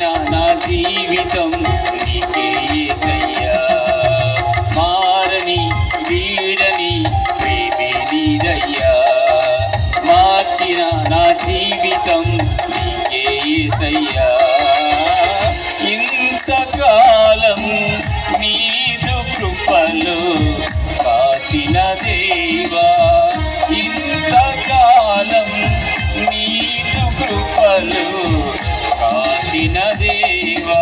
మార్చిన నా జీవితం నీకే యేసయ్యా. మారని వీడని ప్రేమే నీదయ్యా. మార్చిన నా జీవితం నీకే యేసయ్యా. ఇంతకాలం నీదు కృపలు కాచిన దేవా, ఇంతకాలం నీదు కృపలు కాచిన దేవా.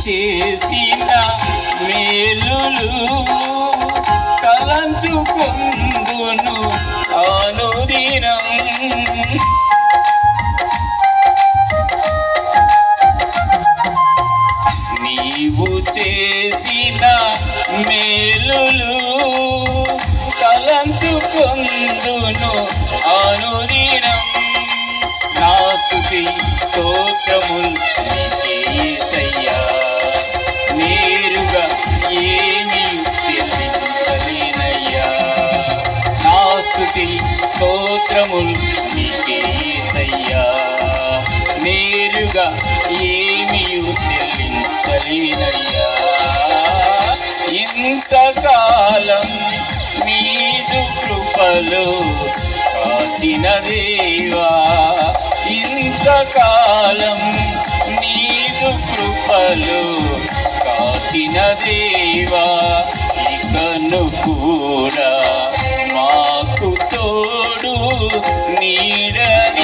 చేసిన మేలులు తలంచుకొందును అనుదినం. నీవు చేసిన మేలులు తలంచుకొందును అనుదినం. నా స్తుతి స్తోత్రములు నీకే యేసయ్యా. నేరుగా ఏమీ చెల్లించలేనయ్యా. నా స్తుతి స్తోత్రములు నీకే యేసయ్యా. నేరుగా ఏమీ చెల్లించలేనయ్యా. ఇంతకాలం నీదు కృపలు కాచిన దేవా, ఇంతకాలం నీదు కృపలు కాచిన దేవా. ఇకను కూడా మాకు తోడు నీడని